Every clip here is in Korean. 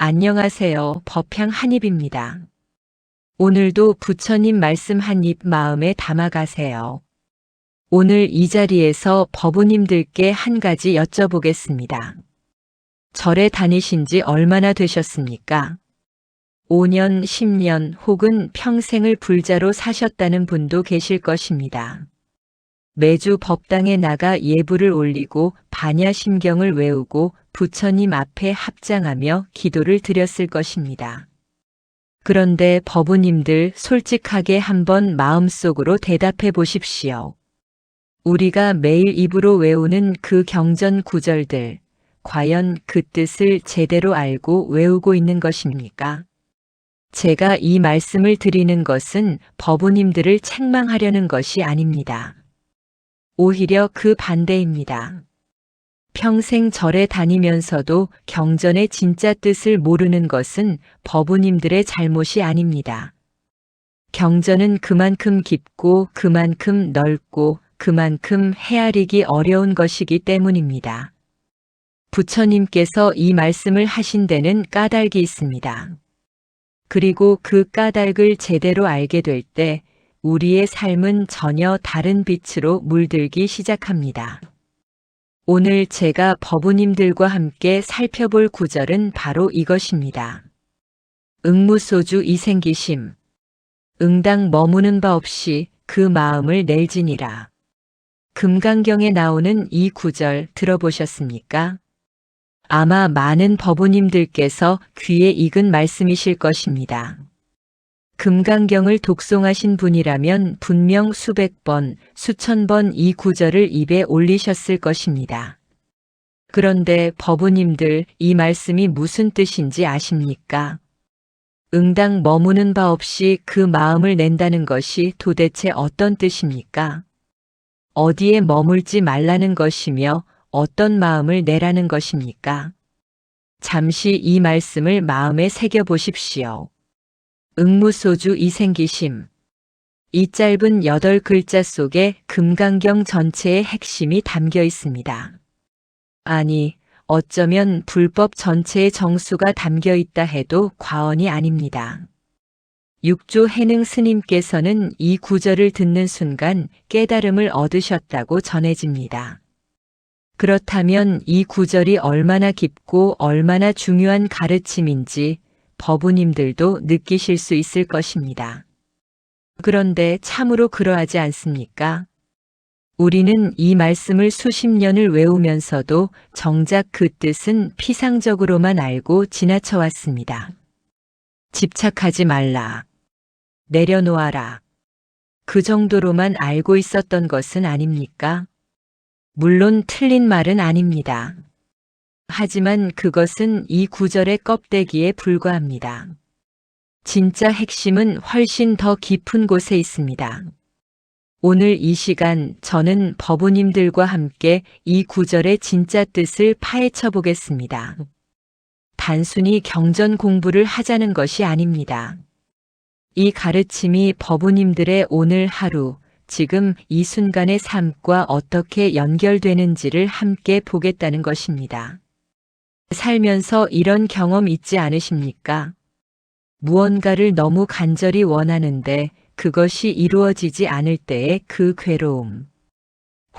안녕하세요. 법향 한입입니다. 오늘도 부처님 말씀 한 입 마음에 담아가세요. 오늘 이 자리에서 법우님들께 한 가지 여쭤보겠습니다. 절에 다니신 지 얼마나 되셨습니까? 5년, 10년 혹은 평생을 불자로 사셨다는 분도 계실 것입니다. 매주 법당에 나가 예불을 올리고 반야심경을 외우고 부처님 앞에 합장하며 기도를 드렸을 것입니다. 그런데 법우님들 솔직하게 한번 마음속으로 대답해 보십시오. 우리가 매일 입으로 외우는 그 경전 구절들, 과연 그 뜻을 제대로 알고 외우고 있는 것입니까? 제가 이 말씀을 드리는 것은 법우님들을 책망하려는 것이 아닙니다. 오히려 그 반대입니다. 평생 절에 다니면서도 경전의 진짜 뜻을 모르는 것은 법우님들의 잘못이 아닙니다. 경전은 그만큼 깊고 그만큼 넓고 그만큼 헤아리기 어려운 것이기 때문입니다. 부처님께서 이 말씀을 하신 데는 까닭이 있습니다. 그리고 그 까닭을 제대로 알게 될 때 우리의 삶은 전혀 다른 빛으로 물들기 시작합니다. 오늘 제가 법우님들과 함께 살펴볼 구절은 바로 이것입니다. 응무소주 이생기심. 응당 머무는 바 없이 그 마음을 낼지니라. 금강경에 나오는 이 구절 들어보셨습니까? 아마 많은 법우님들께서 귀에 익은 말씀이실 것입니다. 금강경을 독송하신 분이라면 분명 수백 번, 수천 번 이 구절을 입에 올리셨을 것입니다. 그런데 법우님들 이 말씀이 무슨 뜻인지 아십니까? 응당 머무는 바 없이 그 마음을 낸다는 것이 도대체 어떤 뜻입니까? 어디에 머물지 말라는 것이며 어떤 마음을 내라는 것입니까? 잠시 이 말씀을 마음에 새겨 보십시오. 응무소주 이생기심. 이 짧은 8글자 속에 금강경 전체의 핵심이 담겨 있습니다. 아니, 어쩌면 불법 전체의 정수가 담겨 있다 해도 과언이 아닙니다. 육조 해능 스님께서는 이 구절을 듣는 순간 깨달음을 얻으셨다고 전해집니다. 그렇다면 이 구절이 얼마나 깊고 얼마나 중요한 가르침인지 법우님들도 느끼실 수 있을 것입니다. 그런데 참으로 그러하지 않습니까? 우리는 이 말씀을 수십 년을 외우면서도 정작 그 뜻은 피상적으로만 알고 지나쳐 왔습니다. 집착하지 말라. 내려놓아라. 그 정도로만 알고 있었던 것은 아닙니까? 물론 틀린 말은 아닙니다. 하지만 그것은 이 구절의 껍데기에 불과합니다. 진짜 핵심은 훨씬 더 깊은 곳에 있습니다. 오늘 이 시간 저는 법우님들과 함께 이 구절의 진짜 뜻을 파헤쳐 보겠습니다. 단순히 경전 공부를 하자는 것이 아닙니다. 이 가르침이 법우님들의 오늘 하루, 지금 이 순간의 삶과 어떻게 연결되는지를 함께 보겠다는 것입니다. 살면서 이런 경험 있지 않으십니까? 무언가를 너무 간절히 원하는데 그것이 이루어지지 않을 때의 그 괴로움.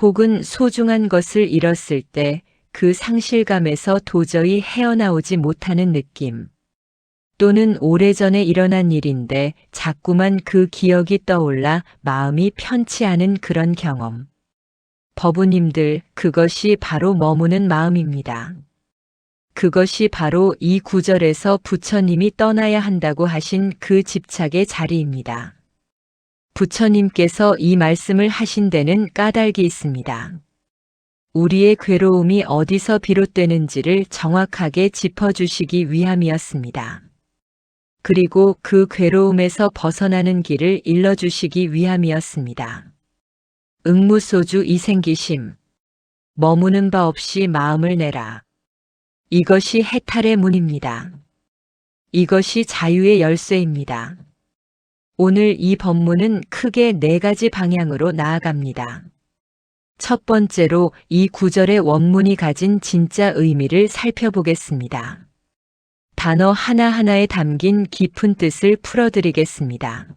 혹은 소중한 것을 잃었을 때 그 상실감에서 도저히 헤어나오지 못하는 느낌. 또는 오래전에 일어난 일인데 자꾸만 그 기억이 떠올라 마음이 편치 않은 그런 경험. 법우님들, 그것이 바로 머무는 마음입니다. 그것이 바로 이 구절에서 부처님이 떠나야 한다고 하신 그 집착의 자리입니다. 부처님께서 이 말씀을 하신 데는 까닭이 있습니다. 우리의 괴로움이 어디서 비롯되는지를 정확하게 짚어주시기 위함이었습니다. 그리고 그 괴로움에서 벗어나는 길을 일러주시기 위함이었습니다. 응무소주 이생기심. 머무는 바 없이 마음을 내라. 이것이 해탈의 문입니다. 이것이 자유의 열쇠입니다. 오늘 이 법문은 크게 4가지 방향으로 나아갑니다. 첫 번째로 이 구절의 원문이 가진 진짜 의미를 살펴보겠습니다. 단어 하나하나에 담긴 깊은 뜻을 풀어드리겠습니다.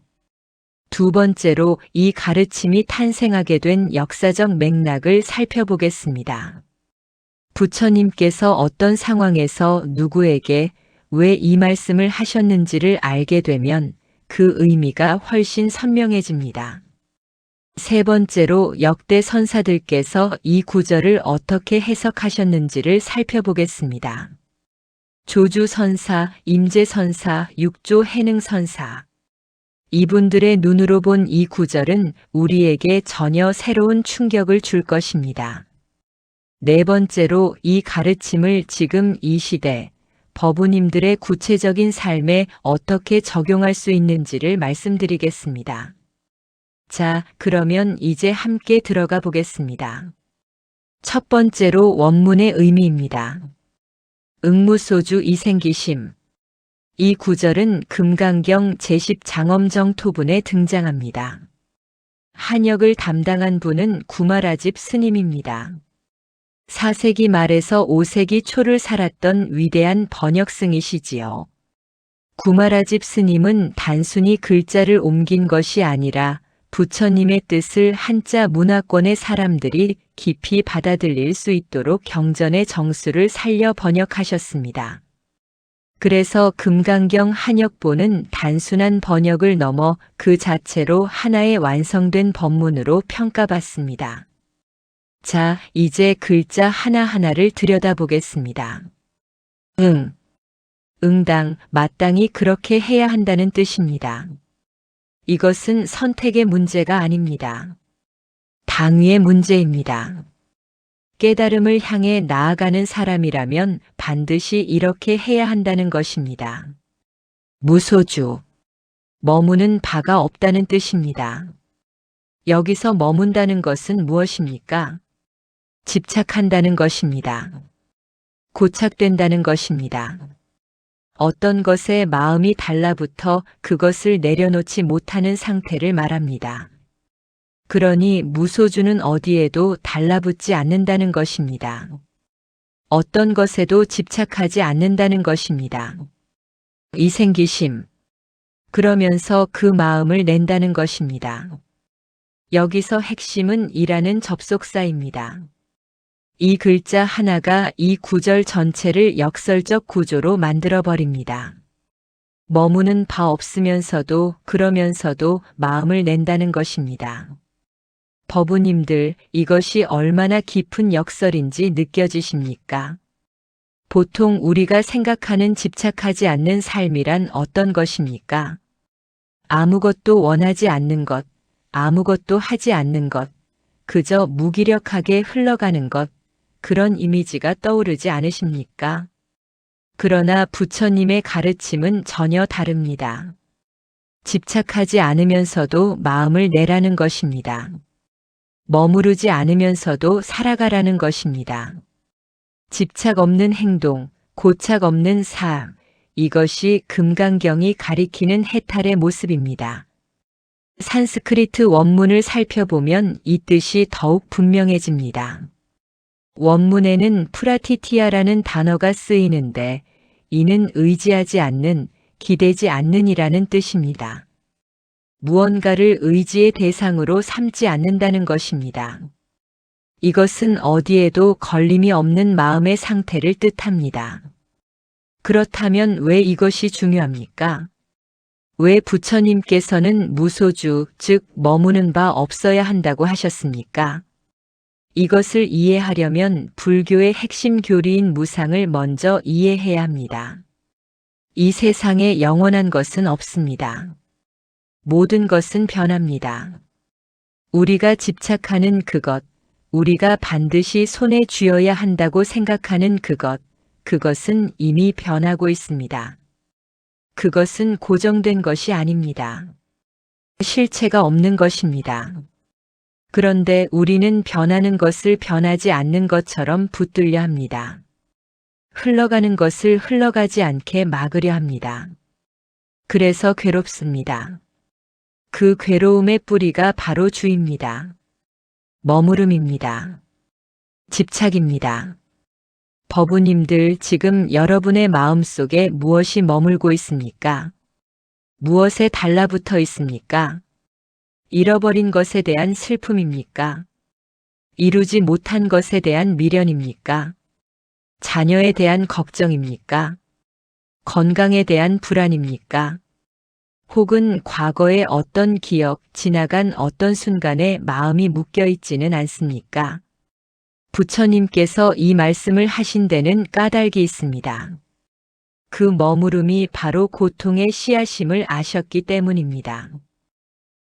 두 번째로 이 가르침이 탄생하게 된 역사적 맥락을 살펴보겠습니다. 부처님께서 어떤 상황에서 누구에게 왜 이 말씀을 하셨는지를 알게 되면 그 의미가 훨씬 선명해집니다. 세 번째로 역대 선사들께서 이 구절을 어떻게 해석하셨는지를 살펴보겠습니다. 조주선사, 임재선사, 육조해능선사. 이분들의 눈으로 본 이 구절은 우리에게 전혀 새로운 충격을 줄 것입니다. 네 번째로 이 가르침을 지금 이 시대 법우님들의 구체적인 삶에 어떻게 적용할 수 있는지를 말씀드리겠습니다. 자, 그러면 이제 함께 들어가 보겠습니다. 첫 번째로 원문의 의미입니다. 응무소주 이생기심. 이 구절은 금강경 제10장엄정 토분에 등장합니다. 한역을 담당한 분은 구마라집 스님입니다. 4세기 말에서 5세기 초를 살았던 위대한 번역승이시지요. 구마라집 스님은 단순히 글자를 옮긴 것이 아니라 부처님의 뜻을 한자 문화권의 사람들이 깊이 받아들일 수 있도록 경전의 정수를 살려 번역하셨습니다. 그래서 금강경 한역본은 단순한 번역을 넘어 그 자체로 하나의 완성된 법문으로 평가받습니다. 자, 이제 글자 하나하나를 들여다보겠습니다. 응당, 마땅히 그렇게 해야 한다는 뜻입니다. 이것은 선택의 문제가 아닙니다. 당위의 문제입니다. 깨달음을 향해 나아가는 사람이라면 반드시 이렇게 해야 한다는 것입니다. 무소주, 머무는 바가 없다는 뜻입니다. 여기서 머문다는 것은 무엇입니까? 집착한다는 것입니다. 고착된다는 것입니다. 어떤 것에 마음이 달라붙어 그것을 내려놓지 못하는 상태를 말합니다. 그러니 무소주는 어디에도 달라붙지 않는다는 것입니다. 어떤 것에도 집착하지 않는다는 것입니다. 이생기심. 그러면서 그 마음을 낸다는 것입니다. 여기서 핵심은 이라는 접속사입니다. 이 글자 하나가 이 구절 전체를 역설적 구조로 만들어버립니다. 머무는 바 없으면서도 그러면서도 마음을 낸다는 것입니다. 법우님들, 이것이 얼마나 깊은 역설인지 느껴지십니까? 보통 우리가 생각하는 집착하지 않는 삶이란 어떤 것입니까? 아무것도 원하지 않는 것, 아무것도 하지 않는 것, 그저 무기력하게 흘러가는 것, 그런 이미지가 떠오르지 않으십니까? 그러나 부처님의 가르침은 전혀 다릅니다. 집착하지 않으면서도 마음을 내라는 것입니다. 머무르지 않으면서도 살아가라는 것입니다. 집착 없는 행동, 고착 없는 삶, 이것이 금강경이 가리키는 해탈의 모습입니다. 산스크리트 원문을 살펴보면 이 뜻이 더욱 분명해집니다. 원문에는 프라티티아라는 단어가 쓰이는데 이는 의지하지 않는, 기대지 않는이라는 뜻입니다. 무언가를 의지의 대상으로 삼지 않는다는 것입니다. 이것은 어디에도 걸림이 없는 마음의 상태를 뜻합니다. 그렇다면 왜 이것이 중요합니까? 왜 부처님께서는 무소주, 즉 머무는 바 없어야 한다고 하셨습니까? 이것을 이해하려면 불교의 핵심 교리인 무상을 먼저 이해해야 합니다. 이 세상에 영원한 것은 없습니다. 모든 것은 변합니다. 우리가 집착하는 그것, 우리가 반드시 손에 쥐어야 한다고 생각하는 그것, 그것은 이미 변하고 있습니다. 그것은 고정된 것이 아닙니다. 실체가 없는 것입니다. 그런데 우리는 변하는 것을 변하지 않는 것처럼 붙들려 합니다. 흘러가는 것을 흘러가지 않게 막으려 합니다. 그래서 괴롭습니다. 그 괴로움의 뿌리가 바로 주입니다. 머무름입니다. 집착입니다. 법우님들, 지금 여러분의 마음속에 무엇이 머물고 있습니까? 무엇에 달라붙어 있습니까? 잃어버린 것에 대한 슬픔입니까? 이루지 못한 것에 대한 미련입니까? 자녀에 대한 걱정입니까? 건강에 대한 불안입니까? 혹은 과거의 어떤 기억, 지나간 어떤 순간에 마음이 묶여 있지는 않습니까? 부처님께서 이 말씀을 하신 데는 까닭이 있습니다. 그 머무름이 바로 고통의 씨앗임을 아셨기 때문입니다.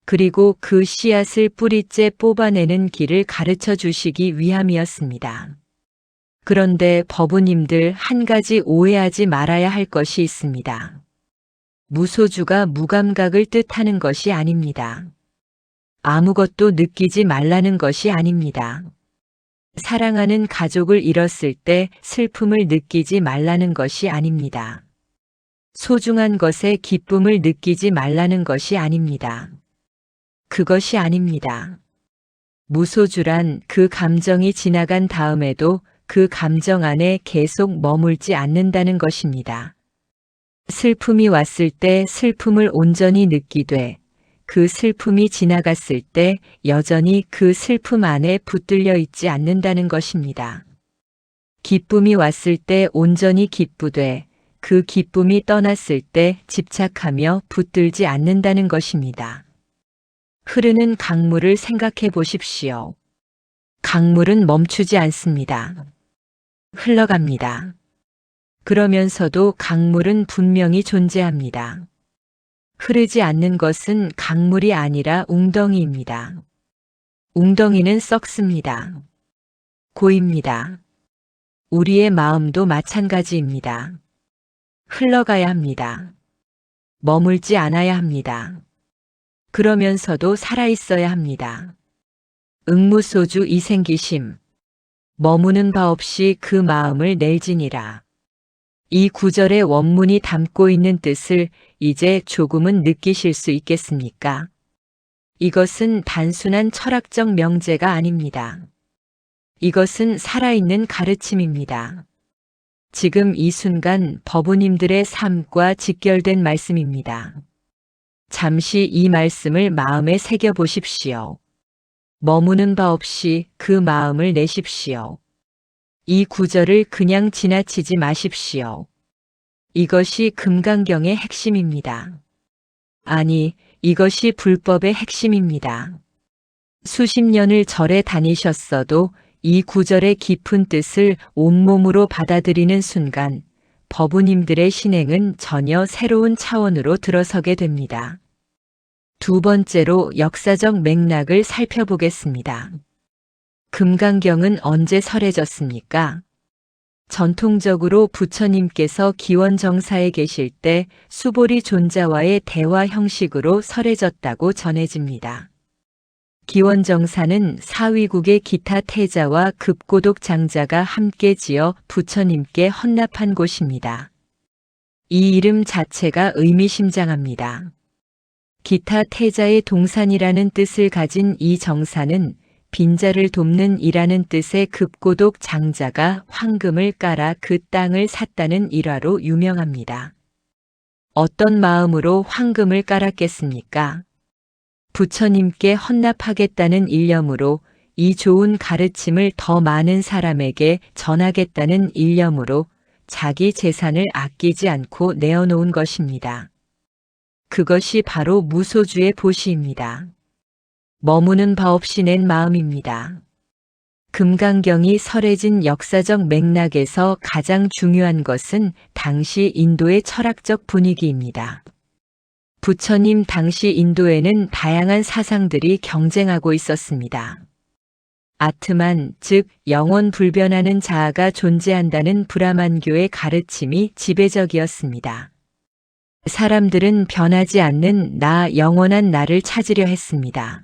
그리고 그 씨앗을 뿌리째 뽑아내는 길을 가르쳐 주시기 위함이었습니다. 그런데 법우님들, 한 가지 오해하지 말아야 할 것이 있습니다. 무소주가 무감각을 뜻하는 것이 아닙니다. 아무것도 느끼지 말라는 것이 아닙니다. 사랑하는 가족을 잃었을 때 슬픔을 느끼지 말라는 것이 아닙니다. 소중한 것에 기쁨을 느끼지 말라는 것이 아닙니다. 그것이 아닙니다. 무소주란 그 감정이 지나간 다음에도 그 감정 안에 계속 머물지 않는다는 것입니다. 슬픔이 왔을 때 슬픔을 온전히 느끼되 그 슬픔이 지나갔을 때 여전히 그 슬픔 안에 붙들려 있지 않는다는 것입니다. 기쁨이 왔을 때 온전히 기쁘되 그 기쁨이 떠났을 때 집착하며 붙들지 않는다는 것입니다. 흐르는 강물을 생각해 보십시오. 강물은 멈추지 않습니다. 흘러갑니다. 그러면서도 강물은 분명히 존재합니다. 흐르지 않는 것은 강물이 아니라 웅덩이입니다. 웅덩이는 썩습니다. 고입니다. 우리의 마음도 마찬가지입니다. 흘러가야 합니다. 머물지 않아야 합니다. 그러면서도 살아있어야 합니다. 응무소주 이생기심, 머무는 바 없이 그 마음을 낼지니라. 이 구절의 원문이 담고 있는 뜻을 이제 조금은 느끼실 수 있겠습니까? 이것은 단순한 철학적 명제가 아닙니다. 이것은 살아있는 가르침입니다. 지금 이 순간 법우님들의 삶과 직결된 말씀입니다. 잠시 이 말씀을 마음에 새겨 보십시오. 머무는 바 없이 그 마음을 내십시오. 이 구절을 그냥 지나치지 마십시오. 이것이 금강경의 핵심입니다. 아니, 이것이 불법의 핵심입니다. 수십 년을 절에 다니셨어도 이 구절의 깊은 뜻을 온몸으로 받아들이는 순간 법우님들의 신행은 전혀 새로운 차원으로 들어서게 됩니다. 두 번째로 역사적 맥락을 살펴보겠습니다. 금강경은 언제 설해졌습니까? 전통적으로 부처님께서 기원정사에 계실 때 수보리 존자와의 대화 형식으로 설해졌다고 전해집니다. 기원정사는 사위국의 기타 태자와 급고독 장자가 함께 지어 부처님께 헌납한 곳입니다. 이 이름 자체가 의미심장합니다. 기타 태자의 동산이라는 뜻을 가진 이 정사는 빈자를 돕는 이라는 뜻의 급고독 장자가 황금을 깔아 그 땅을 샀다는 일화로 유명합니다. 어떤 마음으로 황금을 깔았겠습니까? 부처님께 헌납하겠다는 일념으로, 이 좋은 가르침을 더 많은 사람에게 전하겠다는 일념으로 자기 재산을 아끼지 않고 내어놓은 것입니다. 그것이 바로 무소주의 보시입니다. 머무는 바 없이 낸 마음입니다. 금강경이 설해진 역사적 맥락에서 가장 중요한 것은 당시 인도의 철학적 분위기입니다. 부처님 당시 인도에는 다양한 사상들이 경쟁하고 있었습니다. 아트만, 즉 영원 불변하는 자아가 존재한다는 브라만교의 가르침이 지배적이었습니다. 사람들은 변하지 않는 나, 영원한 나를 찾으려 했습니다.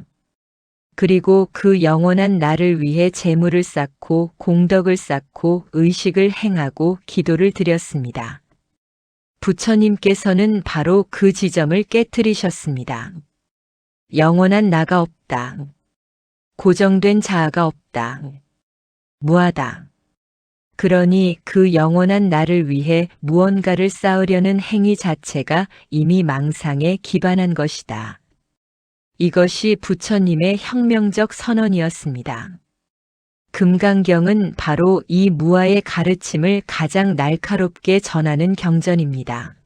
그리고 그 영원한 나를 위해 재물을 쌓고 공덕을 쌓고 의식을 행하고 기도를 드렸습니다. 부처님께서는 바로 그 지점을 깨트리셨습니다. 영원한 나가 없다. 고정된 자아가 없다. 무하다. 그러니 그 영원한 나를 위해 무언가를 쌓으려는 행위 자체가 이미 망상에 기반한 것이다. 이것이 부처님의 혁명적 선언이었습니다. 금강경은 바로 이 무아의 가르침을 가장 날카롭게 전하는 경전입니다.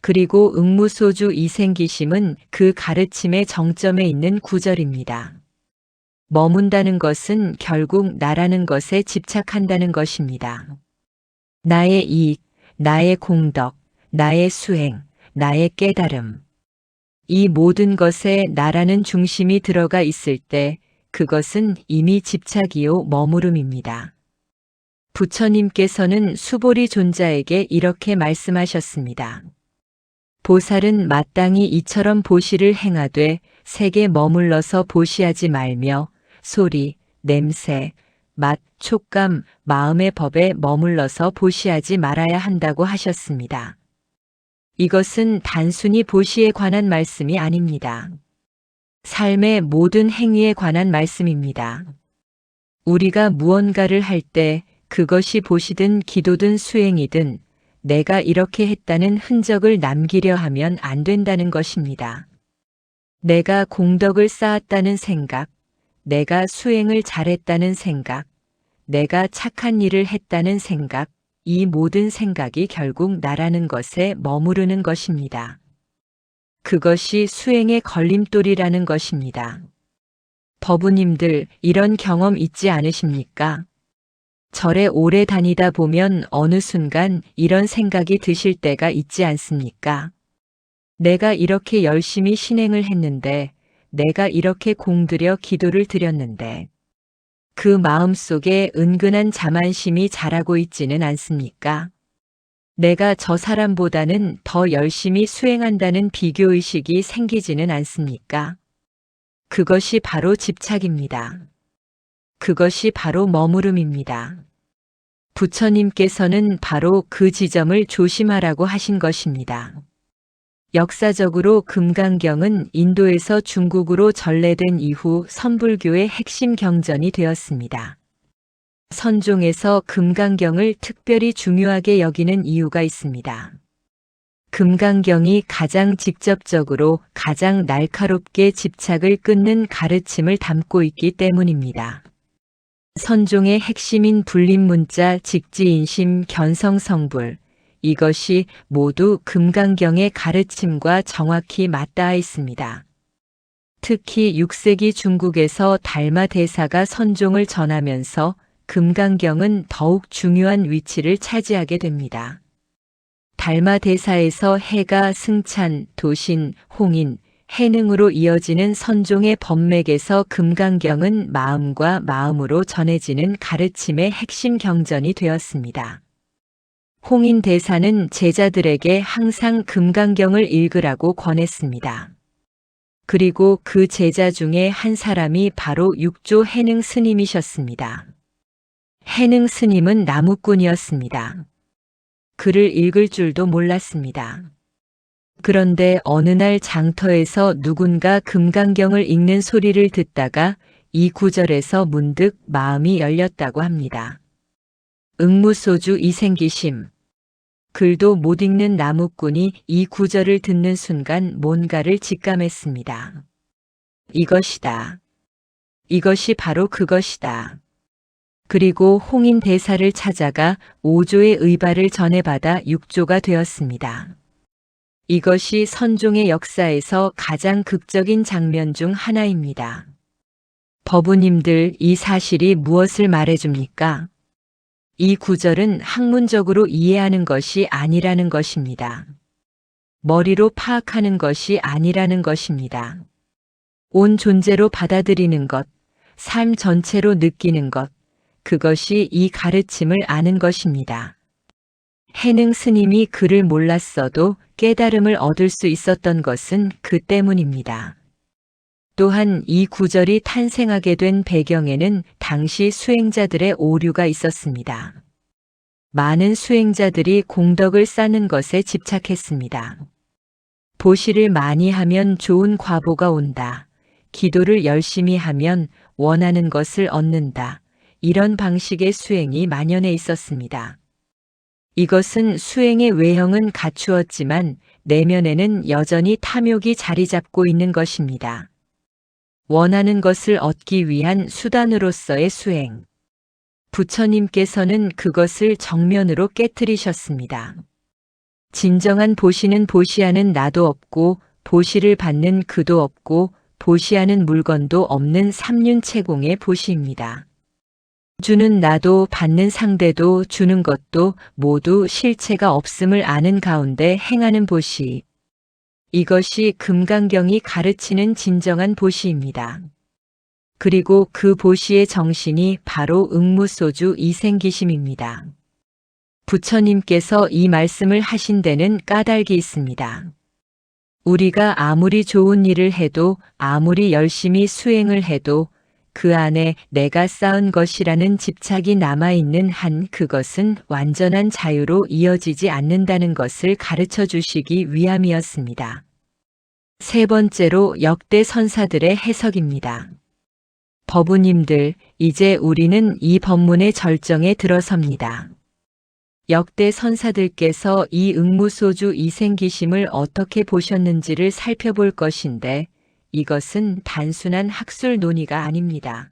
그리고 응무소주 이생기심은 그 가르침의 정점에 있는 구절입니다. 머문다는 것은 결국 나라는 것에 집착한다는 것입니다. 나의 이익, 나의 공덕, 나의 수행, 나의 깨달음. 이 모든 것에 나라는 중심이 들어가 있을 때 그것은 이미 집착이요 머무름입니다. 부처님께서는 수보리 존자에게 이렇게 말씀하셨습니다. 보살은 마땅히 이처럼 보시를 행하되 색에 머물러서 보시하지 말며 소리, 냄새, 맛, 촉감, 마음의 법에 머물러서 보시하지 말아야 한다고 하셨습니다. 이것은 단순히 보시에 관한 말씀이 아닙니다. 삶의 모든 행위에 관한 말씀입니다. 우리가 무언가를 할 때 그것이 보시든 기도든 수행이든 내가 이렇게 했다는 흔적을 남기려 하면 안 된다는 것입니다. 내가 공덕을 쌓았다는 생각, 내가 수행을 잘했다는 생각, 내가 착한 일을 했다는 생각, 이 모든 생각이 결국 나라는 것에 머무르는 것입니다. 그것이 수행의 걸림돌이라는 것입니다. 법우님들, 이런 경험 있지 않으십니까? 절에 오래 다니다 보면 어느 순간 이런 생각이 드실 때가 있지 않습니까? 내가 이렇게 열심히 신행을 했는데, 내가 이렇게 공들여 기도를 드렸는데, 그 마음 속에 은근한 자만심이 자라고 있지는 않습니까? 내가 저 사람보다는 더 열심히 수행한다는 비교의식이 생기지는 않습니까? 그것이 바로 집착입니다. 그것이 바로 머무름입니다. 부처님께서는 바로 그 지점을 조심하라고 하신 것입니다. 역사적으로 금강경은 인도에서 중국으로 전래된 이후 선불교의 핵심 경전이 되었습니다. 선종에서 금강경을 특별히 중요하게 여기는 이유가 있습니다. 금강경이 가장 직접적으로 가장 날카롭게 집착을 끊는 가르침을 담고 있기 때문입니다. 선종의 핵심인 불립문자 직지인심 견성성불, 이것이 모두 금강경의 가르침과 정확히 맞닿아 있습니다. 특히 6세기 중국에서 달마 대사가 선종을 전하면서 금강경은 더욱 중요한 위치를 차지하게 됩니다. 달마 대사에서 해가 승찬, 도신, 홍인, 해능으로 이어지는 선종의 법맥에서 금강경은 마음과 마음으로 전해지는 가르침의 핵심 경전이 되었습니다. 홍인 대사는 제자들에게 항상 금강경을 읽으라고 권했습니다. 그리고 그 제자 중에 한 사람이 바로 육조 해능 스님이셨습니다. 해능 스님은 나무꾼이었습니다. 글을 읽을 줄도 몰랐습니다. 그런데 어느 날 장터에서 누군가 금강경을 읽는 소리를 듣다가 이 구절에서 문득 마음이 열렸다고 합니다. 응무소주 이생기심. 글도 못 읽는 나무꾼이 이 구절을 듣는 순간 뭔가를 직감했습니다. 이것이다. 이것이 바로 그것이다. 그리고 홍인 대사를 찾아가 5조의 의발을 전해받아 6조가 되었습니다. 이것이 선종의 역사에서 가장 극적인 장면 중 하나입니다. 법우님들, 이 사실이 무엇을 말해줍니까? 이 구절은 학문적으로 이해하는 것이 아니라는 것입니다. 머리로 파악하는 것이 아니라는 것입니다. 온 존재로 받아들이는 것, 삶 전체로 느끼는 것, 그것이 이 가르침을 아는 것입니다. 해능 스님이 그를 몰랐어도 깨달음을 얻을 수 있었던 것은 그 때문입니다. 또한 이 구절이 탄생하게 된 배경에는 당시 수행자들의 오류가 있었습니다. 많은 수행자들이 공덕을 쌓는 것에 집착했습니다. 보시를 많이 하면 좋은 과보가 온다. 기도를 열심히 하면 원하는 것을 얻는다. 이런 방식의 수행이 만연해 있었습니다. 이것은 수행의 외형은 갖추었지만 내면에는 여전히 탐욕이 자리 잡고 있는 것입니다. 원하는 것을 얻기 위한 수단으로서의 수행. 부처님께서는 그것을 정면으로 깨뜨리셨습니다. 진정한 보시는 보시하는 나도 없고 보시를 받는 그도 없고 보시하는 물건도 없는 삼륜체공의 보시입니다. 주는 나도 받는 상대도 주는 것도 모두 실체가 없음을 아는 가운데 행하는 보시. 이것이 금강경이 가르치는 진정한 보시입니다. 그리고 그 보시의 정신이 바로 응무소주 이생기심입니다. 부처님께서 이 말씀을 하신 데는 까닭이 있습니다. 우리가 아무리 좋은 일을 해도 아무리 열심히 수행을 해도 그 안에 내가 쌓은 것이라는 집착이 남아있는 한 그것은 완전한 자유로 이어지지 않는다는 것을 가르쳐 주시기 위함이었습니다. 세 번째로 역대 선사들의 해석입니다. 법우님들, 이제 우리는 이 법문의 절정에 들어섭니다. 역대 선사들께서 이 응무소주 이생기심을 어떻게 보셨는지를 살펴볼 것인데 이것은 단순한 학술 논의가 아닙니다.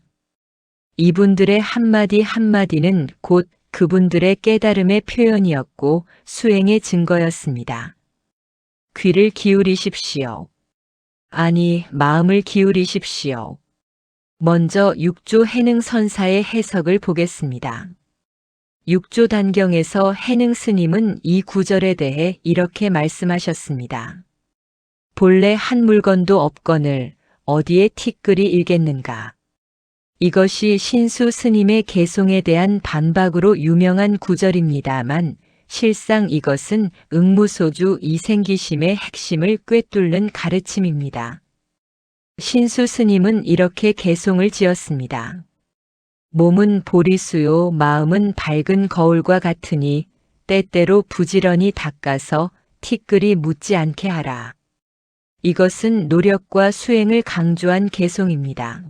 이분들의 한마디 한마디는 곧 그분들의 깨달음의 표현이었고 수행의 증거였습니다. 귀를 기울이십시오. 아니, 마음을 기울이십시오. 먼저 6조 해능 선사의 해석을 보겠습니다. 6조 단경에서 해능 스님은 이 구절에 대해 이렇게 말씀하셨습니다. 본래 한 물건도 없거늘 어디에 티끌이 일겠는가. 이것이 신수 스님의 개송에 대한 반박으로 유명한 구절입니다만 실상 이것은 응무소주 이생기심의 핵심을 꿰뚫는 가르침입니다. 신수 스님은 이렇게 개송을 지었습니다. 몸은 보리수요 마음은 밝은 거울과 같으니 때때로 부지런히 닦아서 티끌이 묻지 않게 하라. 이것은 노력과 수행을 강조한 개송입니다.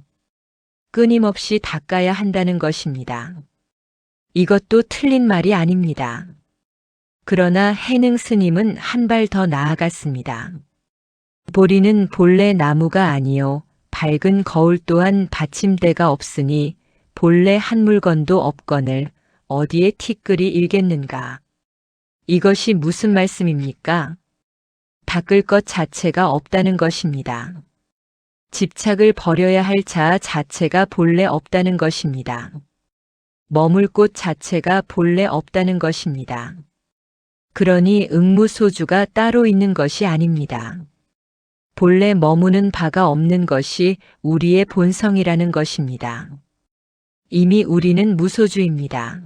끊임없이 닦아야 한다는 것입니다. 이것도 틀린 말이 아닙니다. 그러나 해능 스님은 한 발 더 나아갔습니다. 보리는 본래 나무가 아니요 밝은 거울 또한 받침대가 없으니 본래 한 물건도 없거늘 어디에 티끌이 일겠는가. 이것이 무슨 말씀입니까? 닦을 것 자체가 없다는 것입니다. 집착을 버려야 할 자아 자체가 본래 없다는 것입니다. 머물 곳 자체가 본래 없다는 것입니다. 그러니 응무소주가 따로 있는 것이 아닙니다. 본래 머무는 바가 없는 것이 우리의 본성이라는 것입니다. 이미 우리는 무소주입니다.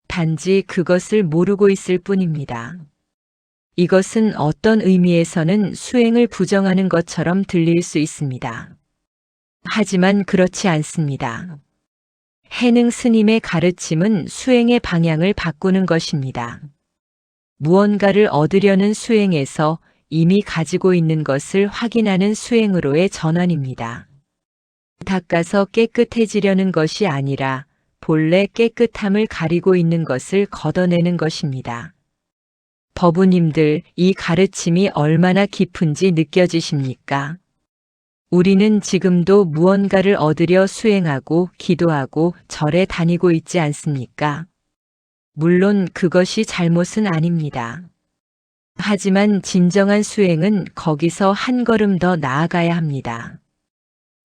단지 그것을 모르고 있을 뿐입니다. 이것은 어떤 의미에서는 수행을 부정하는 것처럼 들릴 수 있습니다. 하지만 그렇지 않습니다. 해능 스님의 가르침은 수행의 방향을 바꾸는 것입니다. 무언가를 얻으려는 수행에서 이미 가지고 있는 것을 확인하는 수행으로의 전환입니다. 닦아서 깨끗해지려는 것이 아니라 본래 깨끗함을 가리고 있는 것을 걷어내는 것입니다. 법우님들, 이 가르침이 얼마나 깊은지 느껴지십니까? 우리는 지금도 무언가를 얻으려 수행하고 기도하고 절에 다니고 있지 않습니까? 물론 그것이 잘못은 아닙니다. 하지만 진정한 수행은 거기서 한 걸음 더 나아가야 합니다.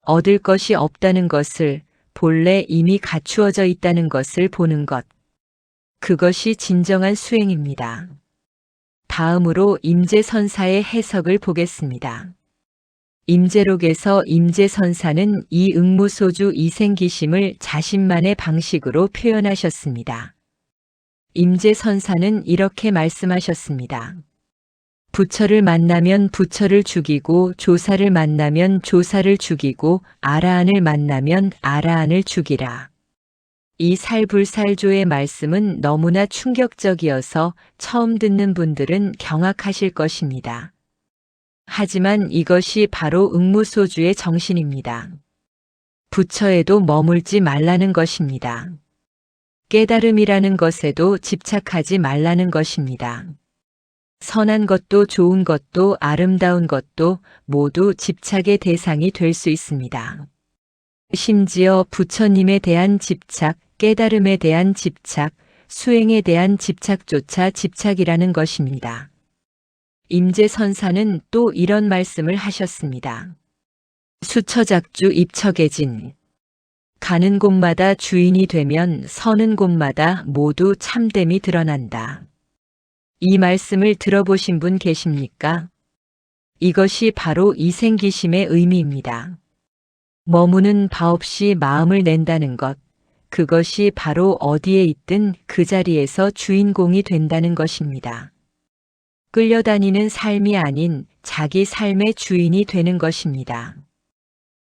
얻을 것이 없다는 것을 본래 이미 갖추어져 있다는 것을 보는 것. 그것이 진정한 수행입니다. 다음으로 임재선사의 해석을 보겠습니다. 임재록에서 임재선사는 이 응무소주 이생기심을 자신만의 방식으로 표현하셨습니다. 임재선사는 이렇게 말씀하셨습니다. 부처를 만나면 부처를 죽이고 조사를 만나면 조사를 죽이고 아라한을 만나면 아라한을 죽이라. 이 살불살조의 말씀은 너무나 충격적이어서 처음 듣는 분들은 경악하실 것입니다. 하지만 이것이 바로 응무소주의 정신입니다. 부처에도 머물지 말라는 것입니다. 깨달음이라는 것에도 집착하지 말라는 것입니다. 선한 것도 좋은 것도 아름다운 것도 모두 집착의 대상이 될 수 있습니다. 심지어 부처님에 대한 집착, 깨달음에 대한 집착, 수행에 대한 집착조차 집착이라는 것입니다. 임재선사는 또 이런 말씀을 하셨습니다. 수처작주 입처계진. 가는 곳마다 주인이 되면 서는 곳마다 모두 참됨이 드러난다. 이 말씀을 들어보신 분 계십니까? 이것이 바로 이생기심의 의미입니다. 머무는 바 없이 마음을 낸다는 것, 그것이 바로 어디에 있든 그 자리에서 주인공이 된다는 것입니다. 끌려다니는 삶이 아닌 자기 삶의 주인이 되는 것입니다.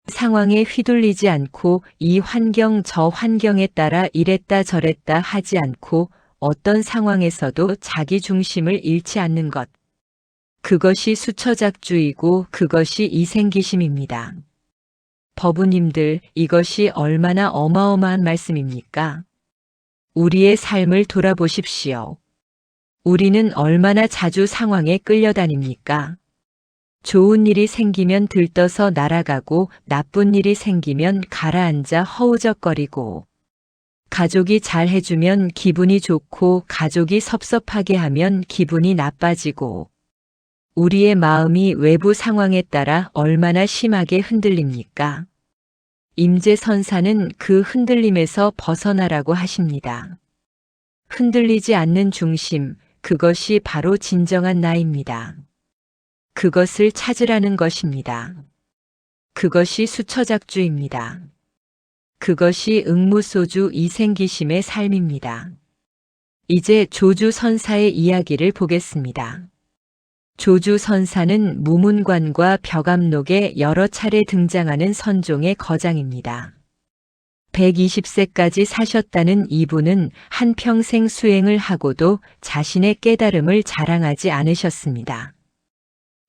상황에 휘둘리지 않고 이 환경 저 환경에 따라 이랬다 저랬다 하지 않고 어떤 상황에서도 자기 중심을 잃지 않는 것. 그것이 수처작주이고 그것이 이생기심입니다. 법우님들, 이것이 얼마나 어마어마한 말씀입니까? 우리의 삶을 돌아보십시오. 우리는 얼마나 자주 상황에 끌려다닙니까? 좋은 일이 생기면 들떠서 날아가고 나쁜 일이 생기면 가라앉아 허우적거리고 가족이 잘 해주면 기분이 좋고 가족이 섭섭하게 하면 기분이 나빠지고 우리의 마음이 외부 상황에 따라 얼마나 심하게 흔들립니까? 임재선사는 그 흔들림에서 벗어나라고 하십니다. 흔들리지 않는 중심, 그것이 바로 진정한 나입니다. 그것을 찾으라는 것입니다. 그것이 수처작주입니다. 그것이 응무소주 이생기심의 삶입니다. 이제 조주선사의 이야기를 보겠습니다. 조주선사는 무문관과 벽암록에 여러 차례 등장하는 선종의 거장입니다. 120세까지 사셨다는 이분은 한평생 수행을 하고도 자신의 깨달음을 자랑하지 않으셨습니다.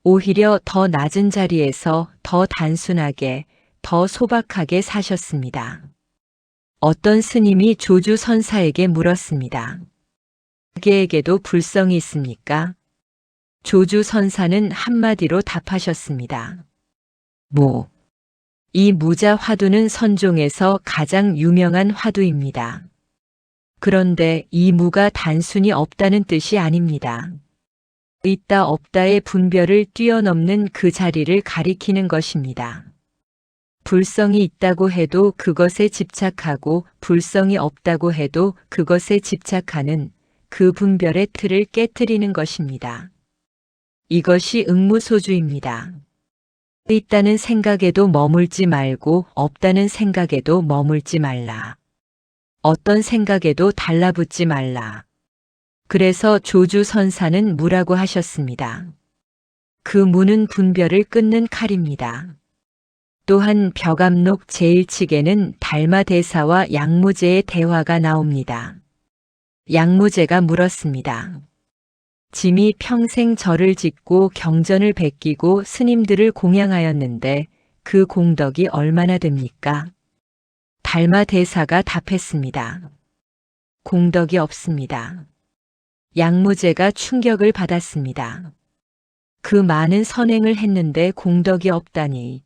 오히려 더 낮은 자리에서 더 단순하게, 더 소박하게 사셨습니다. 어떤 스님이 조주선사에게 물었습니다. 자기에게도 불성이 있습니까? 조주선사는 한마디로 답하셨습니다. 이 무자 화두는 선종에서 가장 유명한 화두입니다. 그런데 이 무가 단순히 없다는 뜻이 아닙니다. 있다 없다의 분별을 뛰어넘는 그 자리를 가리키는 것입니다. 불성이 있다고 해도 그것에 집착하고 불성이 없다고 해도 그것에 집착하는 그 분별의 틀을 깨트리는 것입니다. 이것이 응무소주입니다. 있다는 생각에도 머물지 말고 없다는 생각에도 머물지 말라. 어떤 생각에도 달라붙지 말라. 그래서 조주선사는 무라고 하셨습니다. 그 무는 분별을 끊는 칼입니다. 또한 벽암록 제1칙에는 달마대사와 양무제의 대화가 나옵니다. 양무제가 물었습니다. 짐이 평생 절을 짓고 경전을 베끼고 스님들을 공양하였는데 그 공덕이 얼마나 됩니까? 달마대사가 답했습니다. 공덕이 없습니다. 양무제가 충격을 받았습니다. 그 많은 선행을 했는데 공덕이 없다니.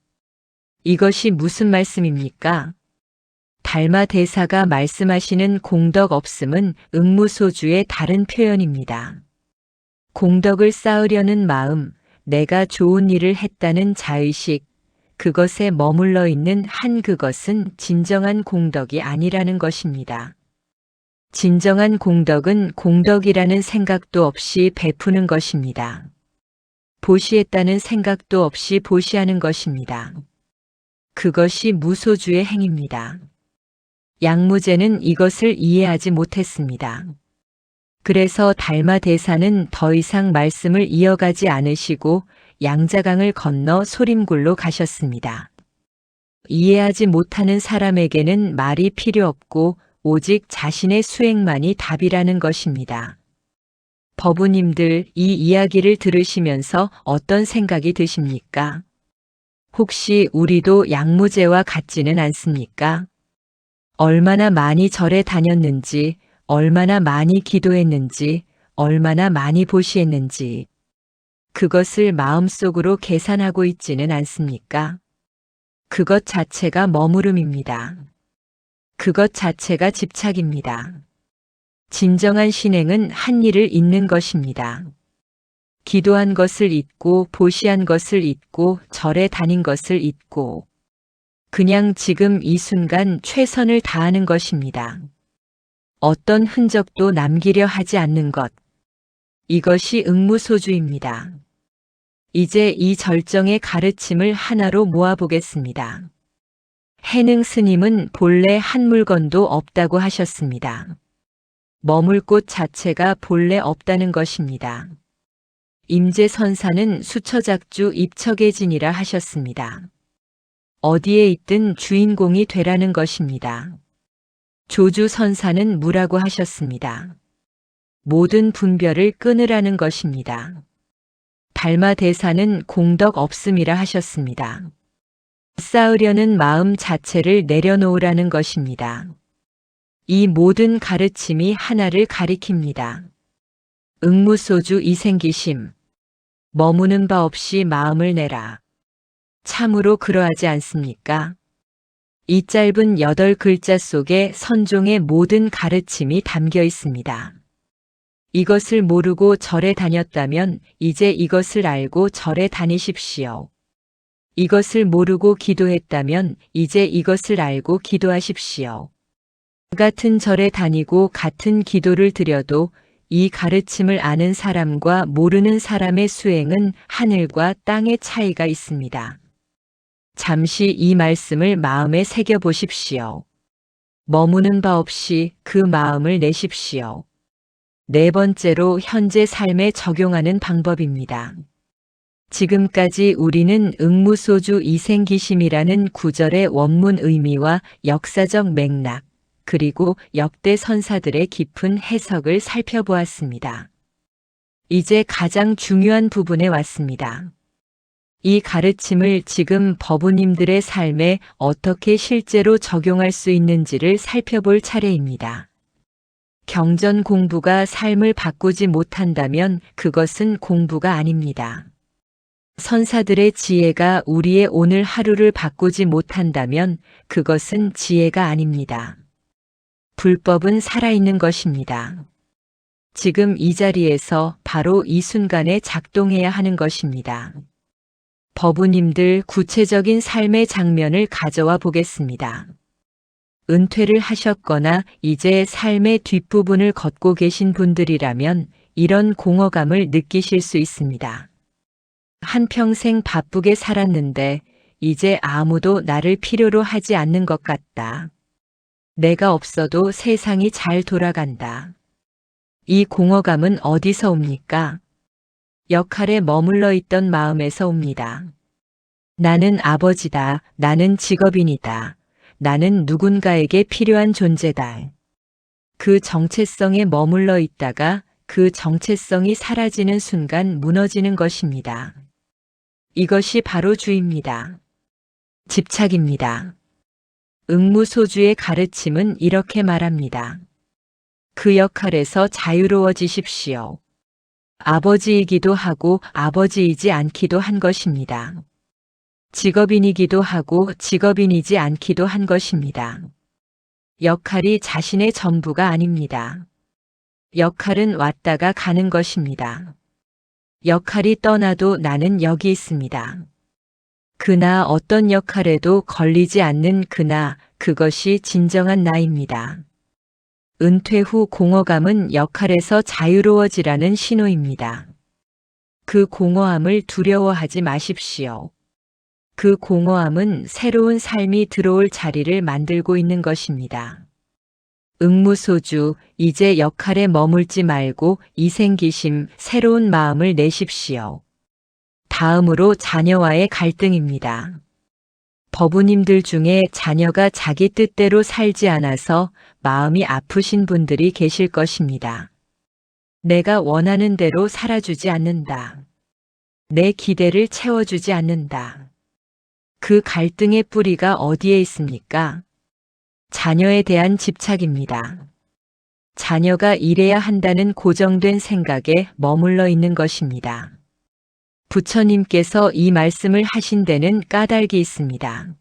이것이 무슨 말씀입니까? 달마대사가 말씀하시는 공덕 없음은 응무소주의 다른 표현입니다. 공덕을 쌓으려는 마음, 내가 좋은 일을 했다는 자의식, 그것에 머물러 있는 한 그것은 진정한 공덕이 아니라는 것입니다. 진정한 공덕은 공덕이라는 생각도 없이 베푸는 것입니다. 보시했다는 생각도 없이 보시하는 것입니다. 그것이 무소주의 행입니다. 양무제는 이것을 이해하지 못했습니다. 그래서 달마대사는 더 이상 말씀을 이어가지 않으시고 양자강을 건너 소림굴로 가셨습니다. 이해하지 못하는 사람에게는 말이 필요 없고 오직 자신의 수행만이 답이라는 것입니다. 법우님들, 이 이야기를 들으시면서 어떤 생각이 드십니까? 혹시 우리도 양무제와 같지는 않습니까? 얼마나 많이 절에 다녔는지, 얼마나 많이 기도했는지, 얼마나 많이 보시했는지, 그것을 마음속으로 계산하고 있지는 않습니까? 그것 자체가 머무름입니다. 그것 자체가 집착입니다. 진정한 신행은 한 일을 잊는 것입니다. 기도한 것을 잊고 보시한 것을 잊고 절에 다닌 것을 잊고 그냥 지금 이 순간 최선을 다하는 것입니다. 어떤 흔적도 남기려 하지 않는 것. 이것이 응무소주입니다. 이제 이 절정의 가르침을 하나로 모아보겠습니다. 해능 스님은 본래 한 물건도 없다고 하셨습니다. 머물 곳 자체가 본래 없다는 것입니다. 임재선사는 수처작주 입척의진이라 하셨습니다. 어디에 있든 주인공이 되라는 것입니다. 조주선사는 무라고 하셨습니다. 모든 분별을 끊으라는 것입니다. 달마대사는 공덕 없음이라 하셨습니다. 쌓으려는 마음 자체를 내려놓으라는 것입니다. 이 모든 가르침이 하나를 가리킵니다. 응무소주 이생기심. 머무는 바 없이 마음을 내라. 참으로 그러하지 않습니까? 이 짧은 8글자 속에 선종의 모든 가르침이 담겨 있습니다. 이것을 모르고 절에 다녔다면 이제 이것을 알고 절에 다니십시오. 이것을 모르고 기도했다면 이제 이것을 알고 기도하십시오. 같은 절에 다니고 같은 기도를 드려도 이 가르침을 아는 사람과 모르는 사람의 수행은 하늘과 땅의 차이가 있습니다. 잠시 이 말씀을 마음에 새겨 보십시오. 머무는 바 없이 그 마음을 내십시오. 네 번째로 현재 삶에 적용하는 방법입니다. 지금까지 우리는 응무소주 이생기심이라는 구절의 원문 의미와 역사적 맥락, 그리고 역대 선사들의 깊은 해석을 살펴보았습니다. 이제 가장 중요한 부분에 왔습니다. 이 가르침을 지금 법우님들의 삶에 어떻게 실제로 적용할 수 있는지를 살펴볼 차례입니다. 경전 공부가 삶을 바꾸지 못한다면 그것은 공부가 아닙니다. 선사들의 지혜가 우리의 오늘 하루를 바꾸지 못한다면 그것은 지혜가 아닙니다. 불법은 살아있는 것입니다. 지금 이 자리에서 바로 이 순간에 작동해야 하는 것입니다. 법우님들 구체적인 삶의 장면을 가져와 보겠습니다. 은퇴를 하셨거나 이제 삶의 뒷부분을 걷고 계신 분들이라면 이런 공허감을 느끼실 수 있습니다. 한평생 바쁘게 살았는데 이제 아무도 나를 필요로 하지 않는 것 같다. 내가 없어도 세상이 잘 돌아간다. 이 공허감은 어디서 옵니까? 역할에 머물러 있던 마음에서 옵니다. 나는 아버지다. 나는 직업인이다. 나는 누군가에게 필요한 존재다. 그 정체성에 머물러 있다가 그 정체성이 사라지는 순간 무너지는 것입니다. 이것이 바로 주입니다. 집착입니다. 응무소주의 가르침은 이렇게 말합니다. 그 역할에서 자유로워지십시오. 아버지이기도 하고 아버지이지 않기도 한 것입니다. 직업인이기도 하고 직업인이지 않기도 한 것입니다. 역할이 자신의 전부가 아닙니다. 역할은 왔다가 가는 것입니다. 역할이 떠나도 나는 여기 있습니다. 그나 어떤 역할에도 걸리지 않는 그나, 그것이 진정한 나입니다. 은퇴 후 공허감은 역할에서 자유로워지라는 신호입니다. 그 공허함을 두려워하지 마십시오. 그 공허함은 새로운 삶이 들어올 자리를 만들고 있는 것입니다. 응무소주, 이제 역할에 머물지 말고 이생기심, 새로운 마음을 내십시오. 다음으로 자녀와의 갈등입니다. 법우님들 중에 자녀가 자기 뜻대로 살지 않아서 마음이 아프신 분들이 계실 것입니다. 내가 원하는 대로 살아주지 않는다. 내 기대를 채워주지 않는다. 그 갈등의 뿌리가 어디에 있습니까? 자녀에 대한 집착입니다. 자녀가 이래야 한다는 고정된 생각에 머물러 있는 것입니다. 부처님께서 이 말씀을 하신 데는 까닭이 있습니다.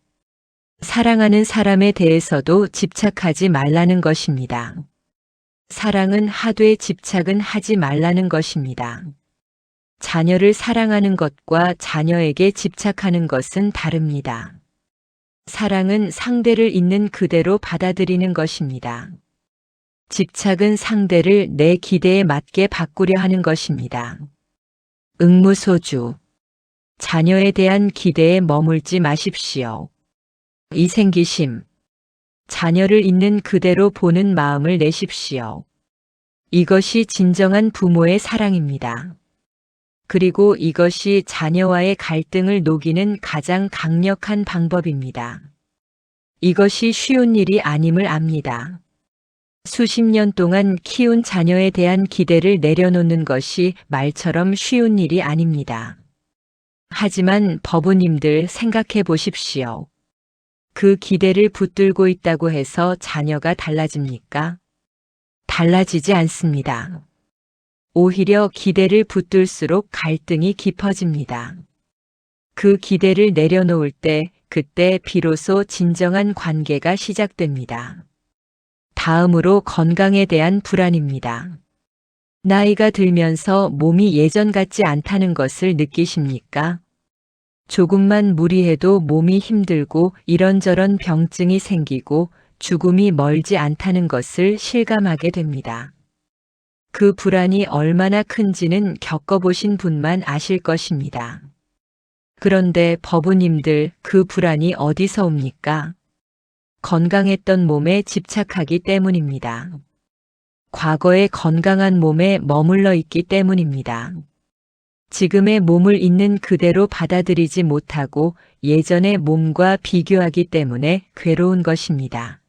사랑하는 사람에 대해서도 집착하지 말라는 것입니다. 사랑은 하되 집착은 하지 말라는 것입니다. 자녀를 사랑하는 것과 자녀에게 집착하는 것은 다릅니다. 사랑은 상대를 있는 그대로 받아들이는 것입니다. 집착은 상대를 내 기대에 맞게 바꾸려 하는 것입니다. 응무소주. 자녀에 대한 기대에 머물지 마십시오. 이생기심. 자녀를 있는 그대로 보는 마음을 내십시오. 이것이 진정한 부모의 사랑입니다. 그리고 이것이 자녀와의 갈등을 녹이는 가장 강력한 방법입니다. 이것이 쉬운 일이 아님을 압니다. 수십 년 동안 키운 자녀에 대한 기대를 내려놓는 것이 말처럼 쉬운 일이 아닙니다. 하지만 법우님들 생각해 보십시오. 그 기대를 붙들고 있다고 해서 자녀가 달라집니까? 달라지지 않습니다. 오히려 기대를 붙들수록 갈등이 깊어집니다. 그 기대를 내려놓을 때 그때 비로소 진정한 관계가 시작됩니다. 다음으로 건강에 대한 불안입니다. 나이가 들면서 몸이 예전 같지 않다는 것을 느끼십니까? 조금만 무리해도 몸이 힘들고 이런저런 병증이 생기고 죽음이 멀지 않다는 것을 실감하게 됩니다. 그 불안이 얼마나 큰지는 겪어보신 분만 아실 것입니다. 그런데 법우님들 그 불안이 어디서 옵니까? 건강했던 몸에 집착하기 때문입니다. 과거의 건강한 몸에 머물러 있기 때문입니다. 지금의 몸을 있는 그대로 받아들이지 못하고 예전의 몸과 비교하기 때문에 괴로운 것입니다.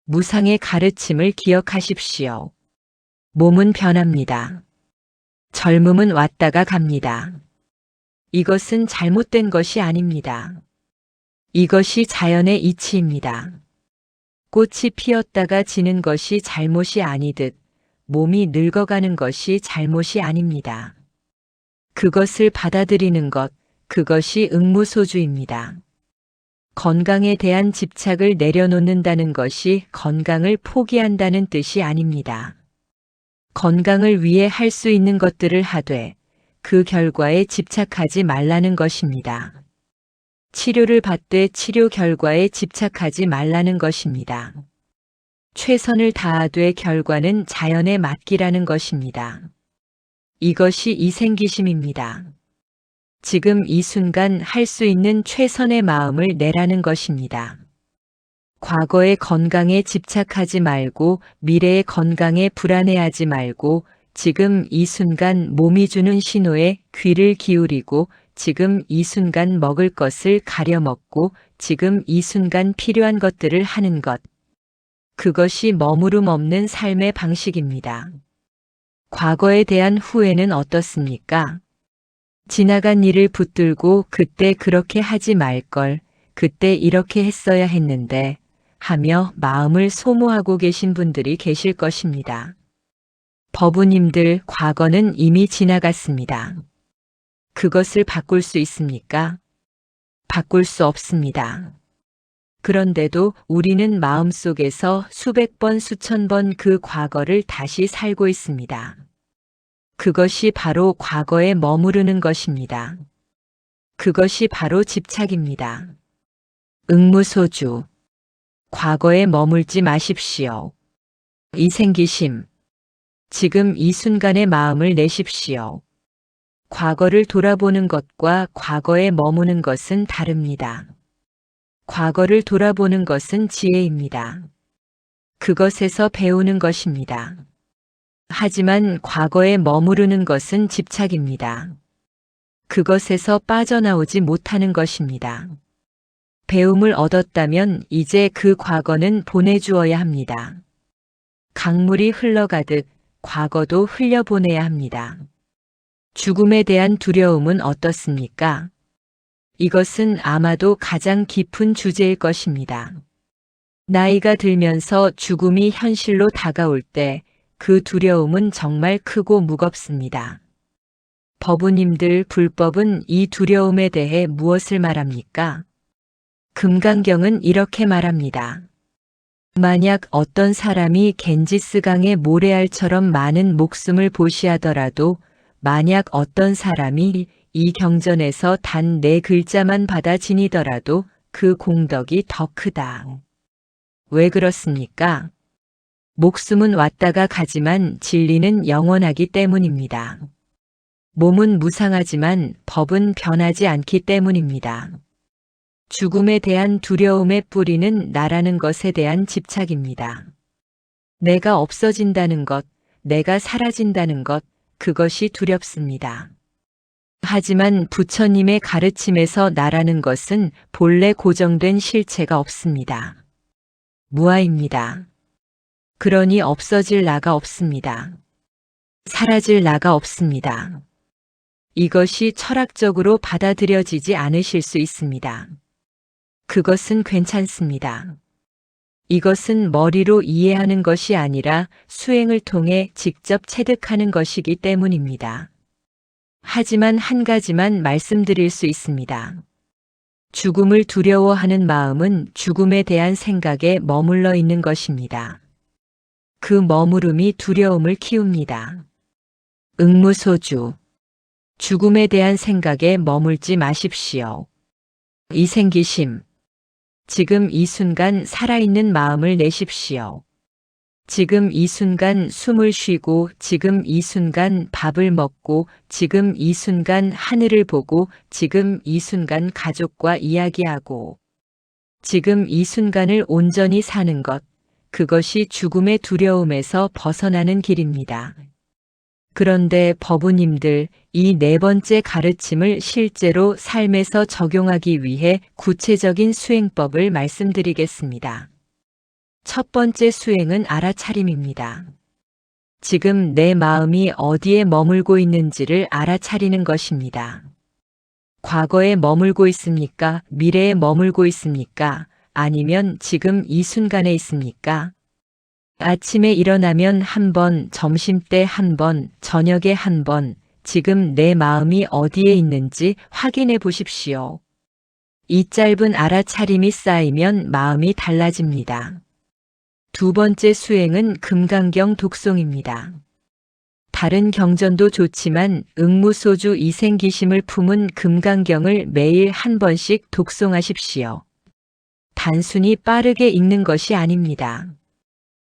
무상의 가르침을 기억하십시오. 몸은 변합니다. 젊음은 왔다가 갑니다. 이것은 잘못된 것이 아닙니다. 이것이 자연의 이치입니다. 꽃이 피었다가 지는 것이 잘못이 아니듯 몸이 늙어가는 것이 잘못이 아닙니다. 그것을 받아들이는 것, 그것이 응무소주입니다. 건강에 대한 집착을 내려놓는다는 것이 건강을 포기한다는 뜻이 아닙니다. 건강을 위해 할 수 있는 것들을 하되 그 결과에 집착하지 말라는 것입니다. 치료를 받되 치료 결과에 집착하지 말라는 것입니다. 최선을 다하되 결과는 자연에 맡기라는 것입니다. 이것이 이생기심입니다. 지금 이 순간 할 수 있는 최선의 마음을 내라는 것입니다. 과거의 건강에 집착하지 말고 미래의 건강에 불안해하지 말고 지금 이 순간 몸이 주는 신호에 귀를 기울이고 지금 이 순간 먹을 것을 가려 먹고 지금 이 순간 필요한 것들을 하는 것. 그것이 머무름 없는 삶의 방식입니다. 과거에 대한 후회는 어떻습니까? 지나간 일을 붙들고 그때 그렇게 하지 말걸, 그때 이렇게 했어야 했는데 하며 마음을 소모하고 계신 분들이 계실 것입니다. 법우님들 과거는 이미 지나갔습니다. 그것을 바꿀 수 있습니까? 바꿀 수 없습니다. 그런데도 우리는 마음속에서 수백 번, 수천 번 그 과거를 다시 살고 있습니다. 그것이 바로 과거에 머무르는 것입니다. 그것이 바로 집착입니다. 응무소주. 과거에 머물지 마십시오. 이생기심. 지금 이 순간의 마음을 내십시오. 과거를 돌아보는 것과 과거에 머무는 것은 다릅니다. 과거를 돌아보는 것은 지혜입니다. 그것에서 배우는 것입니다. 하지만 과거에 머무르는 것은 집착입니다. 그것에서 빠져나오지 못하는 것입니다. 배움을 얻었다면 이제 그 과거는 보내주어야 합니다. 강물이 흘러가듯 과거도 흘려보내야 합니다. 죽음에 대한 두려움은 어떻습니까? 이것은 아마도 가장 깊은 주제일 것입니다. 나이가 들면서 죽음이 현실로 다가올 때 그 두려움은 정말 크고 무겁습니다. 법우님들, 불법은 이 두려움에 대해 무엇을 말합니까? 금강경은 이렇게 말합니다. 만약 어떤 사람이 겐지스강의 모래알처럼 많은 목숨을 보시하더라도 만약 어떤 사람이 이 경전에서 단 4글자만 받아 지니더라도 그 공덕이 더 크다. 왜 그렇습니까? 목숨은 왔다가 가지만 진리는 영원하기 때문입니다. 몸은 무상하지만 법은 변하지 않기 때문입니다. 죽음에 대한 두려움의 뿌리는 나라는 것에 대한 집착입니다. 내가 없어진다는 것, 내가 사라진다는 것, 그것이 두렵습니다. 하지만 부처님의 가르침에서 나라는 것은 본래 고정된 실체가 없습니다. 무아입니다. 그러니 없어질 나가 없습니다. 사라질 나가 없습니다. 이것이 철학적으로 받아들여지지 않으실 수 있습니다. 그것은 괜찮습니다. 이것은 머리로 이해하는 것이 아니라 수행을 통해 직접 체득하는 것이기 때문입니다. 하지만 한 가지만 말씀드릴 수 있습니다. 죽음을 두려워하는 마음은 죽음에 대한 생각에 머물러 있는 것입니다. 그 머무름이 두려움을 키웁니다. 응무소주. 죽음에 대한 생각에 머물지 마십시오. 이생기심. 지금 이 순간 살아있는 마음을 내십시오. 지금 이 순간 숨을 쉬고 지금 이 순간 밥을 먹고 지금 이 순간 하늘을 보고 지금 이 순간 가족과 이야기하고 지금 이 순간을 온전히 사는 것, 그것이 죽음의 두려움에서 벗어나는 길입니다. 그런데 법우님들, 이 4번째 가르침을 실제로 삶에서 적용하기 위해 구체적인 수행법을 말씀드리겠습니다. 첫 번째 수행은 알아차림입니다. 지금 내 마음이 어디에 머물고 있는지를 알아차리는 것입니다. 과거에 머물고 있습니까? 미래에 머물고 있습니까? 아니면 지금 이 순간에 있습니까? 아침에 일어나면 한 번, 점심때 한 번, 저녁에 한 번, 지금 내 마음이 어디에 있는지 확인해 보십시오. 이 짧은 알아차림이 쌓이면 마음이 달라집니다. 두 번째 수행은 금강경 독송입니다. 다른 경전도 좋지만 응무소주 이생기심을 품은 금강경을 매일 한 번씩 독송하십시오. 단순히 빠르게 읽는 것이 아닙니다.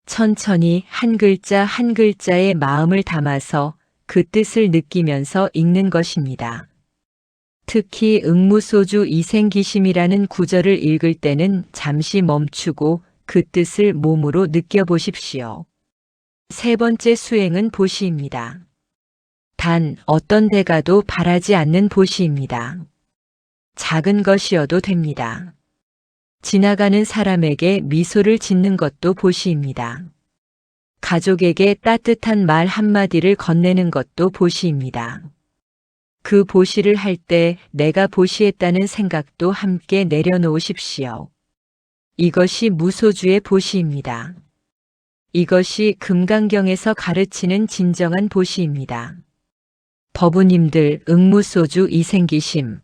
천천히 한 글자 한 글자에 마음을 담아서 그 뜻을 느끼면서 읽는 것입니다. 특히 응무소주 이생기심이라는 구절을 읽을 때는 잠시 멈추고 그 뜻을 몸으로 느껴보십시오. 세 번째 수행은 보시입니다. 단 어떤 대가도 바라지 않는 보시입니다. 작은 것이어도 됩니다. 지나가는 사람에게 미소를 짓는 것도 보시입니다. 가족에게 따뜻한 말 한마디를 건네는 것도 보시입니다. 그 보시를 할 때 내가 보시했다는 생각도 함께 내려놓으십시오. 이것이 무소주의 보시입니다. 이것이 금강경에서 가르치는 진정한 보시입니다. 법우님들, 응무소주 이생기심.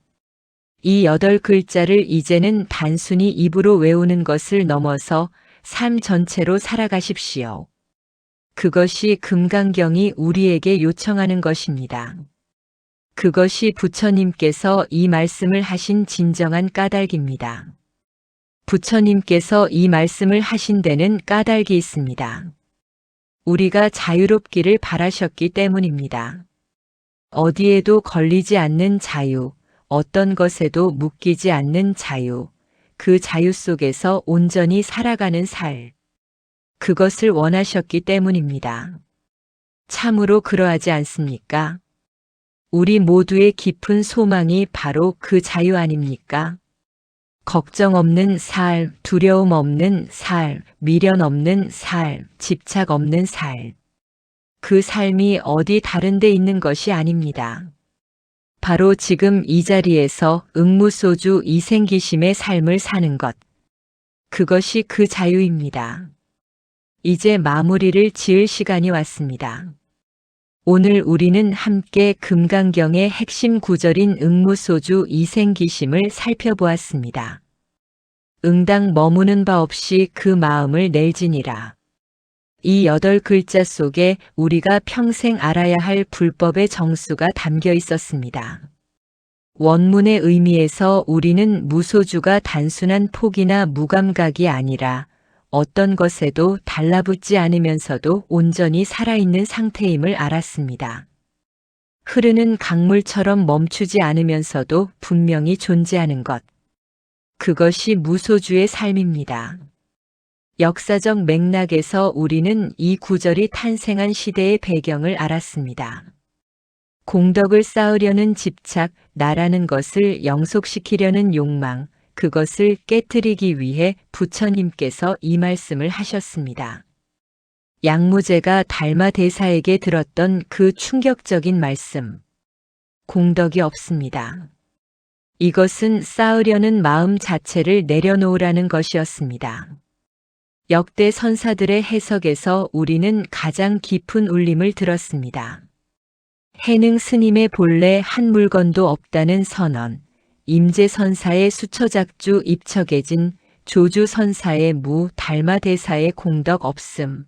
이 8글자를 이제는 단순히 입으로 외우는 것을 넘어서 삶 전체로 살아가십시오. 그것이 금강경이 우리에게 요청하는 것입니다. 그것이 부처님께서 이 말씀을 하신 진정한 까닭입니다. 부처님께서 이 말씀을 하신 데는 까닭이 있습니다. 우리가 자유롭기를 바라셨기 때문입니다. 어디에도 걸리지 않는 자유, 어떤 것에도 묶이지 않는 자유, 그 자유 속에서 온전히 살아가는 살. 그것을 원하셨기 때문입니다. 참으로 그러하지 않습니까? 우리 모두의 깊은 소망이 바로 그 자유 아닙니까? 걱정 없는 살, 두려움 없는 살, 미련 없는 살, 집착 없는 살. 그 삶이 어디 다른 데 있는 것이 아닙니다. 바로 지금 이 자리에서 응무소주 이생기심의 삶을 사는 것. 그것이 그 자유입니다. 이제 마무리를 지을 시간이 왔습니다. 오늘 우리는 함께 금강경의 핵심 구절인 응무소주 이생기심을 살펴보았습니다. 응당 머무는 바 없이 그 마음을 낼지니라. 이 8글자 속에 우리가 평생 알아야 할 불법의 정수가 담겨 있었습니다. 원문의 의미에서 우리는 무소주가 단순한 폭이나 무감각이 아니라 어떤 것에도 달라붙지 않으면서도 온전히 살아있는 상태임을 알았습니다. 흐르는 강물처럼 멈추지 않으면서도 분명히 존재하는 것. 그것이 무소주의 삶입니다. 역사적 맥락에서 우리는 이 구절이 탄생한 시대의 배경을 알았습니다. 공덕을 쌓으려는 집착, 나라는 것을 영속시키려는 욕망, 그것을 깨뜨리기 위해 부처님께서 이 말씀을 하셨습니다. 양무제가 달마 대사에게 들었던 그 충격적인 말씀. 공덕이 없습니다. 이것은 쌓으려는 마음 자체를 내려놓으라는 것이었습니다. 역대 선사들의 해석에서 우리는 가장 깊은 울림을 들었습니다. 해능 스님의 본래 한 물건도 없다는 선언, 임재선사의 수처작주 입척해진 조주선사의 무 달마대사의 공덕 없음.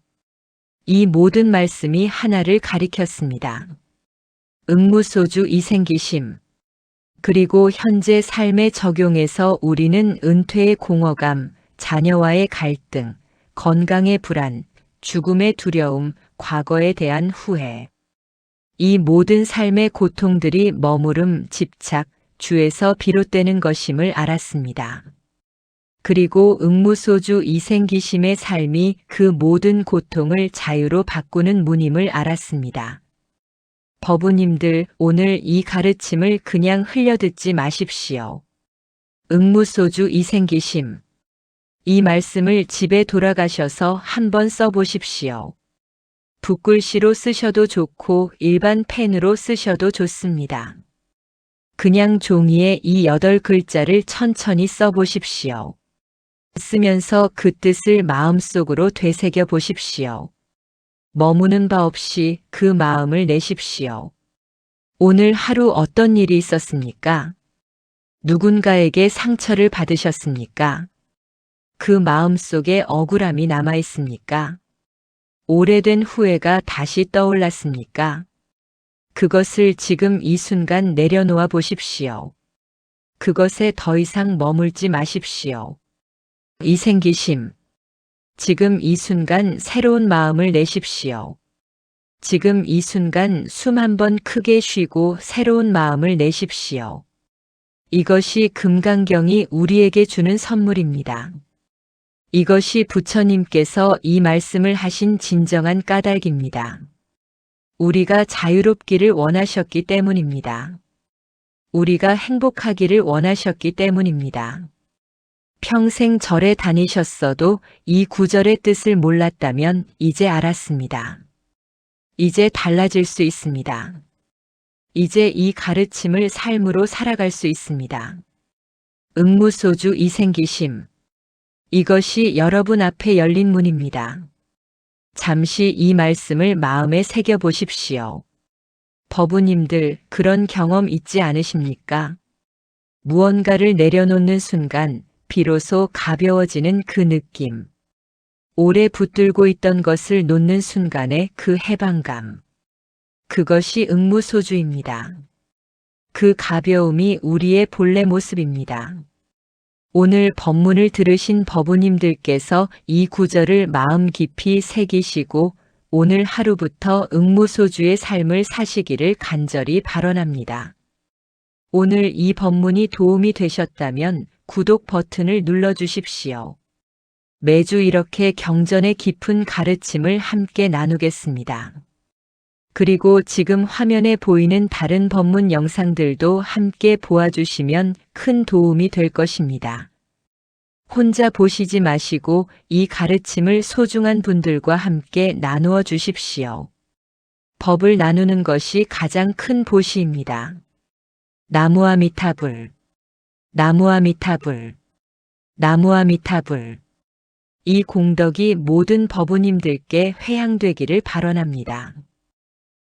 이 모든 말씀이 하나를 가리켰습니다. 응무소주 이생기심. 그리고 현재 삶의 적용에서 우리는 은퇴의 공허감, 자녀와의 갈등, 건강의 불안, 죽음의 두려움, 과거에 대한 후회. 이 모든 삶의 고통들이 머무름, 집착, 주에서 비롯되는 것임을 알았습니다. 그리고 응무소주 이생기심의 삶이 그 모든 고통을 자유로 바꾸는 문임을 알았습니다. 법우님들, 오늘 이 가르침을 그냥 흘려듣지 마십시오. 응무소주 이생기심. 이 말씀을 집에 돌아가셔서 한번 써보십시오. 붓글씨로 쓰셔도 좋고 일반 펜으로 쓰셔도 좋습니다. 그냥 종이에 이 8글자를 천천히 써보십시오. 쓰면서 그 뜻을 마음속으로 되새겨 보십시오. 머무는 바 없이 그 마음을 내십시오. 오늘 하루 어떤 일이 있었습니까? 누군가에게 상처를 받으셨습니까? 그 마음 속에 억울함이 남아 있습니까? 오래된 후회가 다시 떠올랐습니까? 그것을 지금 이 순간 내려놓아 보십시오. 그것에 더 이상 머물지 마십시오. 이생기심. 지금 이 순간 새로운 마음을 내십시오. 지금 이 순간 숨 한 번 크게 쉬고 새로운 마음을 내십시오. 이것이 금강경이 우리에게 주는 선물입니다. 이것이 부처님께서 이 말씀을 하신 진정한 까닭입니다. 우리가 자유롭기를 원하셨기 때문입니다. 우리가 행복하기를 원하셨기 때문입니다. 평생 절에 다니셨어도 이 구절의 뜻을 몰랐다면 이제 알았습니다. 이제 달라질 수 있습니다. 이제 이 가르침을 삶으로 살아갈 수 있습니다. 응무소주 이생기심. 이것이 여러분 앞에 열린 문입니다. 잠시 이 말씀을 마음에 새겨 보십시오. 법우님들, 그런 경험 있지 않으십니까? 무언가를 내려놓는 순간 비로소 가벼워지는 그 느낌. 오래 붙들고 있던 것을 놓는 순간의 그 해방감. 그것이 응무소주입니다. 그 가벼움이 우리의 본래 모습입니다. 오늘 법문을 들으신 법우님들께서 이 구절을 마음 깊이 새기시고 오늘 하루부터 응무소주의 삶을 사시기를 간절히 발언합니다. 오늘 이 법문이 도움이 되셨다면 구독 버튼을 눌러주십시오. 매주 이렇게 경전의 깊은 가르침을 함께 나누겠습니다. 그리고 지금 화면에 보이는 다른 법문 영상들도 함께 보아주시면 큰 도움이 될 것입니다. 혼자 보시지 마시고 이 가르침을 소중한 분들과 함께 나누어 주십시오. 법을 나누는 것이 가장 큰 보시입니다. 나무아미타불, 나무아미타불, 나무아미타불. 이 공덕이 모든 법우님들께 회양되기를 발언합니다.